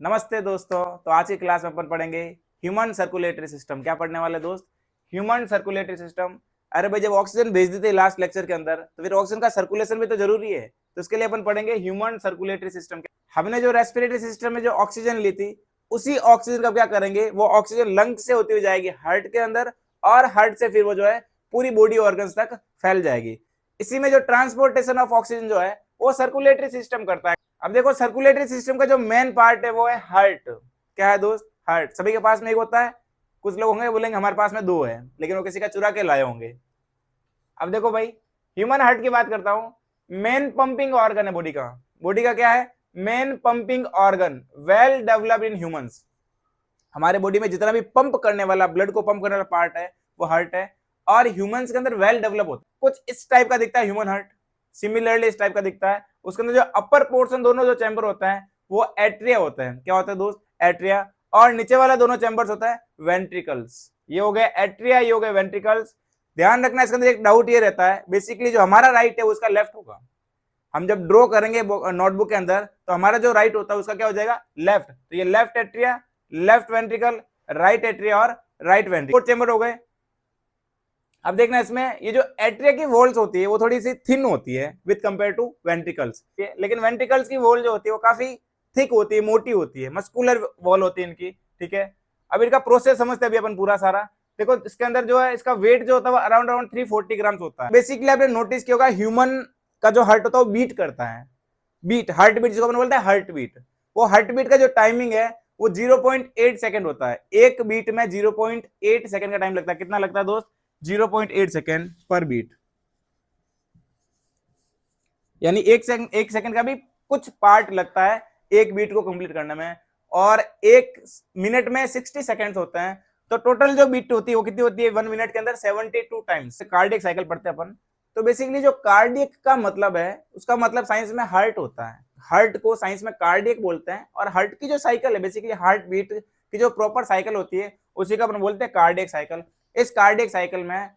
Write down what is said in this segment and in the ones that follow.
नमस्ते दोस्तों। तो आज की क्लास में अपन पढ़ेंगे ह्यूमन सर्कुलेटरी सिस्टम। क्या पढ़ने वाले दोस्त? Human circulatory system. अरे भाई, जब ऑक्सीजन भेज दी थी लास्ट लेक्चर के अंदर, तो फिर ऑक्सीजन का सर्कुलेशन भी तो जरूरी है। तो इसके लिए अपन पढ़ेंगे ह्यूमन सर्कुलेटरी सिस्टम। हमने जो रेस्पिरेटरी सिस्टम में जो ऑक्सीजन ली थी, उसी ऑक्सीजन का क्या करेंगे, वो ऑक्सीजन लंग से होती हुई जाएगी हार्ट के अंदर, और हार्ट से फिर वो जो है पूरी बॉडी ऑर्गन्स तक फैल जाएगी। इसी में जो ट्रांसपोर्टेशन ऑफ ऑक्सीजन जो है वो सर्कुलेटरी सिस्टम करता है। अब देखो, सर्कुलेटरी सिस्टम का जो मेन पार्ट है वो है हार्ट। क्या है दोस्त? हार्ट। सभी के पास में एक होता है। कुछ लोग होंगे बोलेंगे हमारे पास में दो है, लेकिन वो किसी का चुरा के लाए होंगे। अब देखो भाई, ह्यूमन हार्ट की बात करता हूं। मेन पंपिंग ऑर्गन है बॉडी का। बॉडी का क्या है? Main pumping organ, well developed in humans. हमारे बॉडी में जितना भी पंप करने वाला, ब्लड को पंप करने वाला पार्ट है वो हार्ट है, और ह्यूमंस के अंदर वेल डेवलप होता है। कुछ इस टाइप का दिखता है ह्यूमन हार्ट, सिमिलरली इस टाइप का दिखता है। उसके अंदर जो अपर पोर्शन, दोनों जो चैम्बर होता है वो एट्रिया होता है। क्या होता है दोस्त? एट्रिया। और नीचे वाला दोनों चैम्बर्स होता है वेंट्रिकल्स। ये हो गए एट्रिया, ये हो गए वेंट्रिकल्स। ध्यान रखना, इसके अंदर एक डाउट ये रहता है, बेसिकली जो हमारा राइट है उसका लेफ्ट होगा। हम जब ड्रॉ करेंगे नोटबुक के अंदर, तो हमारा जो राइट होता है उसका क्या हो जाएगा? लेफ्ट। तो ये left atria, left ventricle, right atria और राइट वेंट्रिकल चैम्बर हो गए। अब देखना, इसमें ये जो एट्रिया की वॉल्स होती है वो थोड़ी सी थिन होती है विद कंपेयर टू वेंट्रिकल्स, लेकिन वेंट्रिकल्स की वॉल जो होती है वो काफी थिक होती है, मोटी होती है, मस्कुलर वॉल होती है इनकी। ठीक है, अब इनका प्रोसेस समझते हैं अभी अपन पूरा सारा। देखो, इसके अंदर जो है इसका वेट जो होता है वो अराउंड अराउंड 340 ग्राम होता है। बेसिकली आपने नोटिस किया होगा, ह्यूमन का जो हार्ट होता है वो बीट करता है। बीट, हार्ट बीट जिसको अपन बोलते हैं हार्ट बीट। वो हार्ट बीट का जो टाइमिंग है वो 0.8 सेकंड होता है। एक बीट में 0.8 सेकंड का टाइम लगता है। कितना लगता है दोस्त? 0.8 सेकेंड पर बीट। यानी एक सेकंड का भी कुछ पार्ट लगता है एक बीट को कंप्लीट करने में। और एक मिनट में 60 सेकंड्स होते हैं। तो टोटल जो बीट होती है वो कितनी होती है 1 मिनट के अंदर? 72 टाइम्स। कार्डियक साइकिल पढ़ते हैं अपन। तो बेसिकली जो कार्डियक का मतलब है, उसका मतलब साइंस में हार्ट होता है। हार्ट को साइंस में कार्डियक बोलते हैं, और हार्ट की जो साइकिल है, बेसिकली हार्ट बीट की जो प्रॉपर साइकिल होती है उसी का अपन बोलते हैं कार्डियक साइकिल। इस कार्डियक साइकिल में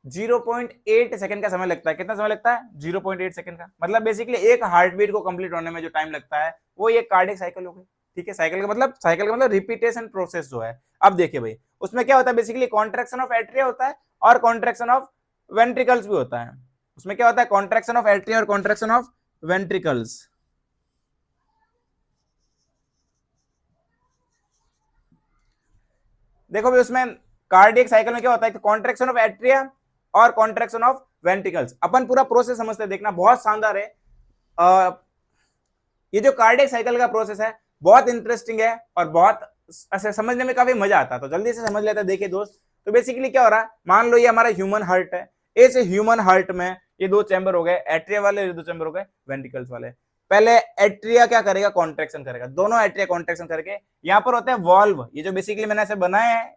0.8 सेकंड का समय लगता है। कितना समय लगता है? 0.8 सेकंड का। मतलब बेसिकली एक हार्ट बीट को कंप्लीट होने में जो टाइम लगता है वो ये कार्डियक साइकिल हो गई। ठीक है, साइकिल का मतलब रिपीटेशन प्रोसेस जो है। अब देखिए भाई, उसमें क्या होता है? बेसिकली कॉन्ट्रैक्शन ऑफ एट्रिया होता है और कॉन्ट्रैक्शन ऑफ वेंट्रिकल्स भी होता है। उसमें क्या होता है? कॉन्ट्रैक्शन ऑफ एट्रिया और कॉन्ट्रैक्शन ऑफ वेंट्रिकल्स। देखो भाई, उसमें कार्डियक साइकिल में क्या होता है? कॉन्ट्रैक्शन ऑफ एट्रिया और कॉन्ट्रैक्शन ऑफ वेंट्रिकल्स। अपन पूरा प्रोसेस समझते हैं, देखना बहुत शानदार है। ये जो कार्डियक साइकिल का प्रोसेस है बहुत इंटरेस्टिंग है और बहुत ऐसे समझने में काफी मजा आता है। तो जल्दी से समझ लेते हैं। देखिए दोस्त, तो बेसिकली क्या हो रहा है, मान लो ये हमारा ह्यूमन हार्ट है। इस ह्यूमन हार्ट में ये दो चैम्बर हो गए एट्रिया वाले, ये दो चैम्बर हो गए वेंट्रिकल्स वाले। पहले एट्रिया क्या करेगा? कॉन्ट्रैक्शन करेगा। दोनों एट्रिया कॉन्ट्रैक्शन करके यहाँ पर होता है वॉल्व। ये जो बेसिकली मैंने ऐसे बनाए हैं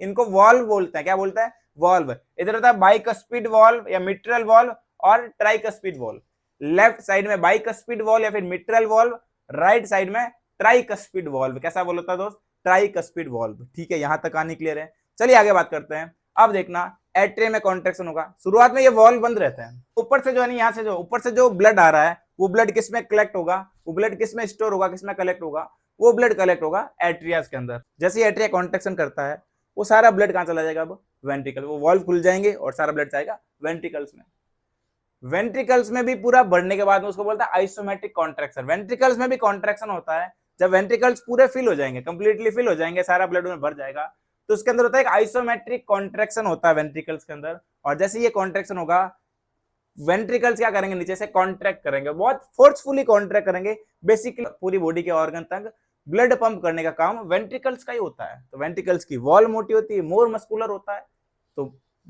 इनको वॉल्व बोलते हैं। क्या बोलते हैं? वॉल्व। इधर होता है बाइकस्पिड वॉल्व या मिट्रल वॉल्व और ट्राइकस्पिड वॉल्व। लेफ्ट साइड में बाइकस्पिड वॉल्व या फिर मिट्रल वॉल्व, राइट साइड में ट्राइकस्पिड वॉल्व। कैसा वॉल्व होता है दोस्त? Tricuspid valve. ठीक है, यहां तक कहानी क्लियर है। चलिए आगे बात करते हैं। अब देखना, एट्रिया में कॉन्ट्रैक्शन होगा। शुरुआत में ये वॉल्व बंद रहते हैं। ऊपर से जो है, यहाँ से जो ऊपर से जो ब्लड आ रहा है वो ब्लड किस में कलेक्ट होगा? वो ब्लड किस में स्टोर होगा, किस में कलेक्ट होगा? वो ब्लड कलेक्ट होगा एट्रियाज के अंदर। जैसे ही एट्रिया कॉन्ट्रैक्शन करता है वो सारा ब्लड कहां चला जाएगा? अब वेंट्रिकल। वो वॉल्व खुल जाएंगे और सारा ब्लड जाएगा वेंट्रिकल्स में। वेंट्रिकल्स में भी पूरा बढ़ने के बाद में उसको बोलता है आइसोमेट्रिक कॉन्ट्रैक्शन। वेंट्रिकल्स में भी कॉन्ट्रैक्शन होता है। जब वेंट्रिकल्स पूरे फिल हो जाएंगे, कंप्लीटली फिल हो जाएंगे, सारा ब्लड में भर जाएगा, तो उसके अंदर होता है एक आइसोमेट्रिक कॉन्ट्रैक्शन होता है वेंट्रिकल्स के अंदर। और जैसे ये कॉन्ट्रैक्शन होगा, वेंट्रिकल्स क्या करेंगे? नीचे से कॉन्ट्रैक्ट करेंगे, बहुत फोर्सफुली कॉन्ट्रैक्ट करेंगे। बेसिकली पूरी बॉडी के ऑर्गन तक ब्लड पंप करने का काम वेंट्रिकल्स का ही होता है। तो वेंट्रिकल्स की वॉल मोटी होती है, मोर मस्कुलर होता है, तो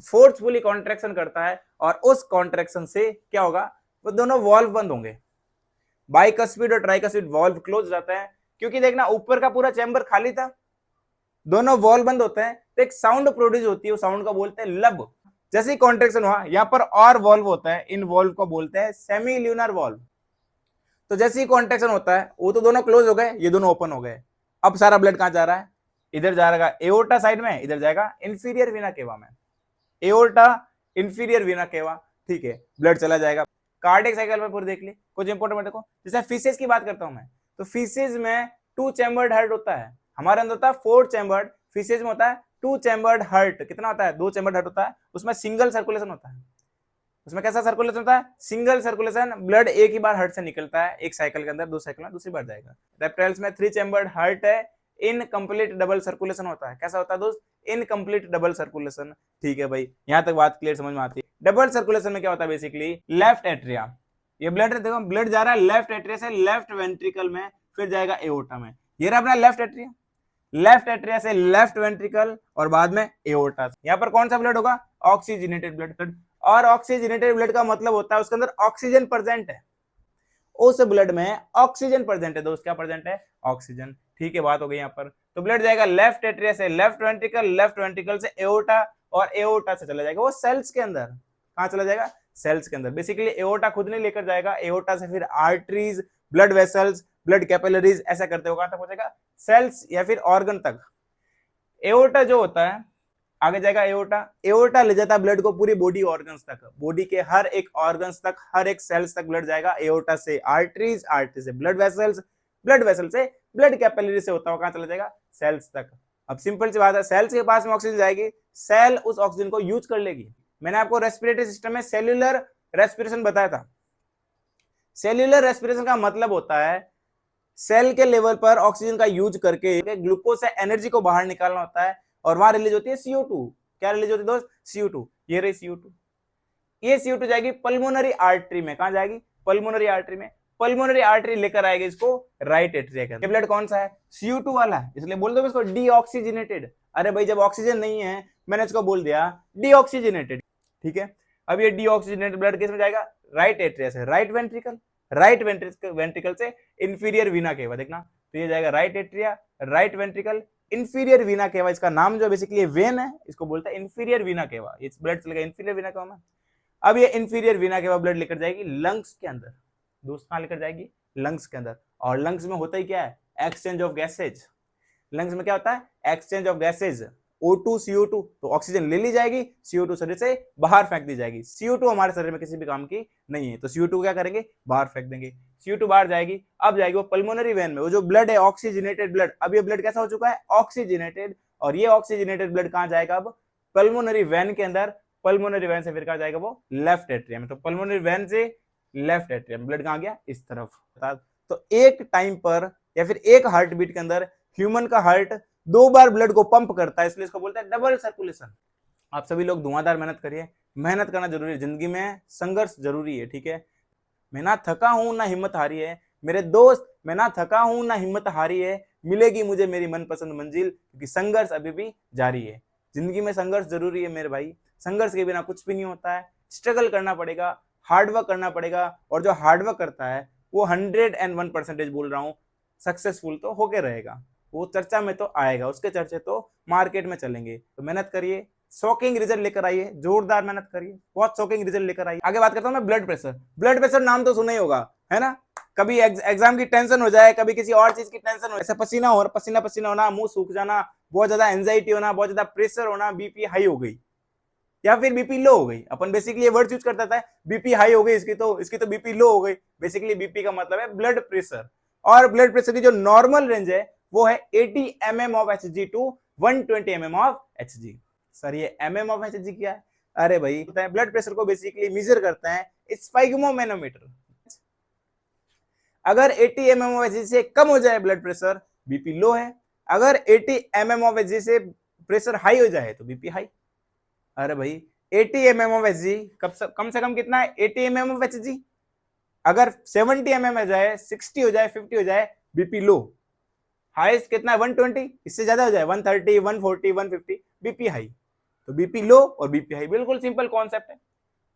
फोर्सफुली कॉन्ट्रैक्शन करता है। और उस कॉन्ट्रैक्शन से क्या होगा? वो दोनों वॉल्व बंद होंगे। बाइकस्पिड और ट्राइकस्पिड वॉल्व क्लोज रहता है, क्योंकि देखना ऊपर का पूरा चैम्बर खाली था, दोनों वॉल्व बंद होते हैं, तो एक साउंड प्रोड्यूस होती है, उस साउंड का बोलते हैं लब। जैसे ही कॉन्ट्रैक्शन हुआ, यहां पर और वॉल्व होता है, इन वॉल्व को बोलते हैं सेमी ल्यूनर वॉल्व। तो जैसे ही कॉन्ट्रैक्शन होता है वो तो दोनों क्लोज हो गए, ये दोनों ओपन हो गए। अब सारा ब्लड कहां जा रहा है? इधर जाएगा एओर्टा साइड में, इधर जाएगा इंफीरियर वीना केवा में। एओर्टा, इंफीरियर वीना केवा। ठीक है, ब्लड चला जाएगा। कार्डियक साइकिल में पूरी देख ली। कुछ इंपोर्टेंट देखो, जैसे फीसेस की बात करता हूं मैं, तो फीसेस में टू चैम्बर्ड हार्ट होता है, हमारे अंदर होता है फोर चैम्बर्ड, फिशेज में होता है टू चैम्बर्ड हार्ट। कितना होता है? दो चैम्बर्ड हार्ट होता है, उसमें सिंगल सर्कुलेशन होता है। उसमें कैसा सर्कुलेशन होता है? सिंगल सर्कुलेशन, ब्लड एक ही बार हार्ट से निकलता है, एक साइकिल के अंदर, दो साइकिल में दूसरी बार जाएगा। रेप्टाइल्स में थ्री चैम्बर्ड हार्ट है, इनकम्प्लीट डबल सर्कुलेशन होता है। कैसा होता है दोस्त? Incomplete double circulation. ठीक है भाई, यहां तक बात क्लियर समझ में आती है। डबल सर्कुलेशन में क्या होता है? बेसिकली लेफ्ट एट्रिया, ये ब्लड देखो, ब्लड जा रहा है लेफ्ट एट्रिया से लेफ्ट वेंट्रिकल में, फिर जाएगा एओर्टा में। ये रहा अपना लेफ्ट एट्रिया, लेफ्ट एट्रिया से लेफ्ट वेंट्रिकल और बाद में एओर्टा। यहाँ पर कौन सा ब्लड होगा? Oxygenated blood. और ऑक्सीजनेटेड ब्लड का मतलब होता है उसके अंदर ऑक्सीजन प्रेजेंट है, उस ब्लड में ऑक्सीजन प्रेजेंट है दोस्त। क्या प्रेजेंट है? ऑक्सीजन। ठीक है, बात हो गई यहाँ पर। तो ब्लड जाएगा लेफ्ट एट्रिया से लेफ्ट वेंट्रिकल, लेफ्ट वेंट्रिकल से एओर्टा, और एओर्टा से चला जाएगा वो सेल्स के अंदर। कहाँ चला जाएगा? सेल्स के अंदर। बेसिकली एओर्टा खुद नहीं लेकर जाएगा, एओर्टा से फिर arteries, blood vessels, blood capillaries, ऐसा करते हुए कहां तक पहुंचेगा? सेल्स या फिर ऑर्गन तक। एओर्टा जो होता है आगे जाएगा एओर्टा, एओर्टा ले जाता है ब्लड को पूरी बॉडी ऑर्गन्स तक, बॉडी के हर एक ऑर्गन्स तक, हर एक सेल्स तक ब्लड जाएगा। एओर्टा से आर्टरीज, आर्टरी से ब्लड वेसल्स, ब्लड वेसल से ब्लड कैपिलरी से होता हुआ कहां चला जाएगा? सेल्स तक। अब सिंपल सी बात है, सेल्स के पास में ऑक्सीजन जाएगी, सेल उस ऑक्सीजन को यूज कर लेगी। मैंने आपको रेस्पिरेटरी सिस्टम में सेल्यूलर रेस्पिरेशन बताया था। सेल्यूलर रेस्पिरेशन का मतलब होता है सेल के लेवल पर ऑक्सीजन का यूज करके ग्लूकोज से एनर्जी को बाहर निकालना होता है, और वहां रिलीज होती है CO2। क्या रिलीज होती है दोस्त? CO2। ये रही CO2। ये CO2 जाएगी पल्मोनरी आर्टरी में। कहां जाएगी? पल्मोनरी आर्टरी में। पल्मोनरी आर्टरी लेकर आएगी इसको राइट एट्रिया के अंदर। ब्लड कौन सा है? CO2 वाला है, इसलिए बोल दो इसको डीऑक्सीजनेटेड। अरे भाई, जब ऑक्सीजन नहीं है मैंने इसको बोल दिया डीऑक्सीजनेटेड। ठीक है, अब ये डीऑक्सीजनेटेड ब्लड किस में जाएगा? राइट एट्रिया से राइट वेंट्रिकल, राइट वेंट्रिकल से इंफीरियर वीना केवा। देखना, तो ये जाएगा right atria, right ventricle, inferior vena केवा। इसका नाम जो बेसिकली वेन है, इसको बोलते हैं इंफीरियर वीना केवा। ये ब्लड चलेगा इंफीरियर वीना केवा में। अब ये इंफीरियर वीना केवा ब्लड लेकर जाएगी लंग्स के अंदर। दोस्त कहां लेकर जाएगी? लंग्स के अंदर। और लंग्स में होता ही क्या है? Exchange of gases. लंग्स में क्या होता है? Exchange of gases. O2 CO2, तो ऑक्सीजन ले ली जाएगी, CO2 शरीर से बाहर फेंक दी जाएगी। CO2 हमारे शरीर में किसी भी काम की नहीं है, तो CO2 क्या करेंगे? बाहर फेंक देंगे। CO2 बाहर जाएगी, अब जाएगी वो पल्मोनरी वेन में। वो जो ब्लड है ऑक्सीजनेटेड ब्लड, अब ये ब्लड कैसा हो चुका है? ऑक्सीजनेटेड। और ये ऑक्सीजनेटेड ब्लड कहां जाएगा? अब पल्मोनरी वेन के अंदर। पल्मोनरी वेन से फिर कहां जाएगा? वो लेफ्ट एट्रियम में। तो पल्मोनरी वेन से लेफ्ट एट्रियम, ब्लड कहां गया? इस तरफ। तो एक टाइम पर या फिर एक हार्ट बीट के अंदर ह्यूमन का हार्ट दो बार ब्लड को पंप करता है, इसलिए इसको बोलते हैं डबल सर्कुलेशन। आप सभी लोग धुआंधार मेहनत करिए, मेहनत करना जरूरी है, जिंदगी में संघर्ष जरूरी है। ठीक है, मैं ना थका हूं ना हिम्मत हारी है मेरे दोस्त, मैं ना थका हूं ना हिम्मत हारी है, मिलेगी मुझे मेरी मनपसंद मंजिल, क्योंकि संघर्ष अभी भी जारी है। जिंदगी में संघर्ष जरूरी है मेरे भाई, संघर्ष के बिना कुछ भी नहीं होता है। स्ट्रगल करना पड़ेगा, हार्डवर्क करना पड़ेगा, और जो हार्डवर्क करता है वो 101% बोल रहा हूं सक्सेसफुल तो होके रहेगा। वो चर्चा में तो आएगा, उसके चर्चे तो मार्केट में चलेंगे। तो मेहनत करिए, शॉकिंग रिजल्ट लेकर आइए, जोरदार मेहनत करिए, बहुत शॉकिंग रिजल्ट लेकर आइए। आगे बात करता हूं मैं ब्लड प्रेशर। ब्लड प्रेशर नाम तो सुना ही होगा, है ना? कभी एग्जाम की टेंशन हो जाए, कभी किसी और चीज की टेंशन हो, ऐसे पसीना होना, मुंह सूख जाना, बहुत ज्यादा एंजाइटी होना, बहुत ज्यादा प्रेशर होना, बीपी हाई हो गई या फिर बीपी लो हो गई। अपन बेसिकली ये वर्ड यूज करता था, बीपी हाई हो गई इसकी तो बीपी लो हो गई। बेसिकली बीपी का मतलब है ब्लड प्रेशर, और ब्लड प्रेशर की जो नॉर्मल रेंज है वो है 80 mm of Hg to 120 mm of Hg। Sir ये mm of Hg क्या है? अरे भाई, ब्लड प्रेशर को बेसिकली मेजर करते हैं स्फिग्मोमैनोमीटर। अगर 80 mm of Hg से कम हो जाए ब्लड प्रेशर, बीपी लो है। अगर 80 mm of Hg से प्रेशर हाई हो जाए तो बीपी हाई। अरे भाई, 80 mm of Hg कम से कम कितना है? 80 mm of Hg। अगर 70 mm हो जाए, 60 हो जाए, 50 हो जाए, बीपी लो। हाईएस्ट कितना है? 120, इससे ज्यादा हो जाए 130, 140, 150, बीपी हाई। तो बीपी लो और बीपी हाई, बिल्कुल सिंपल कॉन्सेप्ट है।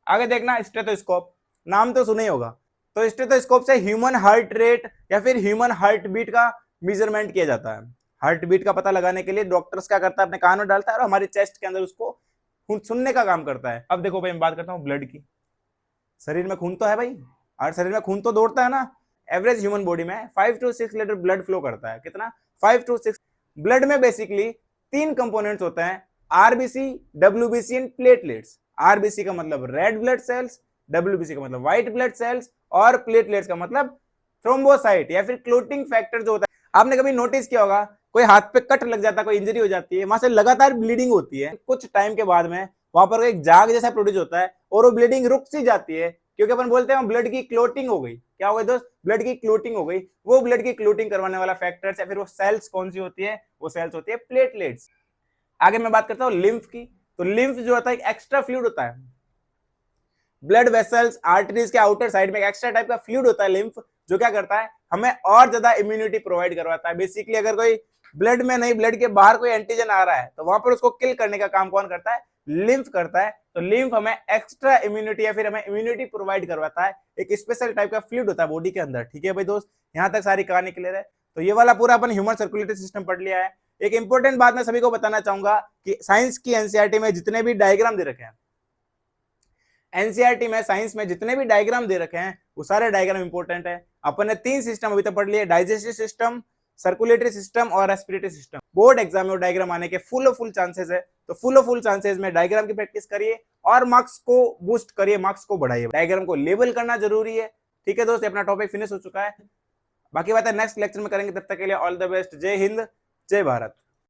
आगे देखना, स्टेथोस्कोप नाम तो सुना ही होगा। तो स्टेथोस्कोप से ह्यूमन हार्ट रेट या फिर ह्यूमन हार्ट बीट का मेजरमेंट किया जाता है। हार्ट बीट का पता लगाने के लिए डॉक्टर्स क्या करता है? अपने कान में डालता है और हमारी चेस्ट के अंदर उसको सुनने का काम करता है। अब देखो भाई, मैं बात करता हूँ ब्लड की। शरीर में खून तो है भाई, और शरीर में खून तो दौड़ता है ना। एवरेज ह्यूमन बॉडी में 5 to 6 लीटर ब्लड फ्लो करता है। कितना? 5 to 6। ब्लड में बेसिकली 3 कंपोनेंट्स होते हैं, RBC, WBC and platelets. RBC का मतलब रेड ब्लड सेल्स, डब्ल्यूबीसी का मतलब व्हाइट ब्लड सेल्स, और प्लेटलेट्स का मतलब थ्रोम्बोसाइट या फिर क्लोटिंग फैक्टर जो होता है। आपने कभी नोटिस किया होगा, कोई हाथ पे कट लग जाता है, कोई इंजरी हो जाती है, वहां से लगातार ब्लीडिंग होती है, कुछ टाइम के बाद में वहां पर एक जाग जैसा प्रोड्यूस होता है और वो ब्लीडिंग रुक सी जाती है, क्योंकि अपन बोलते हैं ब्लड की क्लोटिंग हो गई। क्या हो गई दोस्त? ब्लड की क्लोटिंग हो गई। वो ब्लड की क्लोटिंग करवाने वाला फैक्टर्स या फिर वो सेल्स कौन सी होती है? वो सेल्स होती है प्लेटलेट्स। आगे मैं बात करता हूँ लिम्फ की। तो लिम्फ जो होता है एक एक्स्ट्रा फ्लूइड होता है, ब्लड वेसल्स आर्टरीज के आउटर साइड में एक एक्स्ट्रा टाइप का फ्लूइड होता है लिम्फ, जो क्या करता है, हमें और ज्यादा इम्यूनिटी प्रोवाइड करवाता है। बेसिकली अगर कोई ब्लड में नहीं, ब्लड के बाहर कोई एंटीजन आ रहा है तो वहां पर उसको किल करने का काम कौन करता है? लिम्फ करता है। तो लिम्फ हमें एक्स्ट्रा इम्यूनिटी या फिर हमें इम्यूनिटी प्रोवाइड करवाता है। एक स्पेशल टाइप का फ्लूइड होता है बॉडी के अंदर। ठीक है भाई दोस्त, यहां तक सारी कहानी क्लियर है। तो ये वाला पूरा अपन ह्यूमन सर्कुलेटरी सिस्टम पढ़ लिया है। एक इंपॉर्टेंट बात मैं सभी को बताना चाहूंगा कि साइंस की एनसीईआरटी में जितने भी डायग्राम दे रखे हैं, एनसीईआरटी में साइंस में जितने भी डायग्राम दे रखे हैं वो सारे डायग्राम इंपॉर्टेंट है। अपन ने 3 सिस्टम अभी तक पढ़ लिए, डाइजेस्टिव सिस्टम, सर्कुलेटरी सिस्टम और रेस्पिरेटरी सिस्टम। बोर्ड एग्जाम में डायग्राम आने के फुल चांसेस है, तो फुल चांसेस में डायग्राम की प्रैक्टिस करिए और मार्क्स को बूस्ट करिए, मार्क्स को बढ़ाइए। डायग्राम को लेबल करना जरूरी है। ठीक है दोस्त, अपना टॉपिक फिनिश हो चुका है, बाकी बात है नेक्स्ट लेक्चर में करेंगे। तब तक के लिए ऑल द बेस्ट। जय हिंद, जय भारत।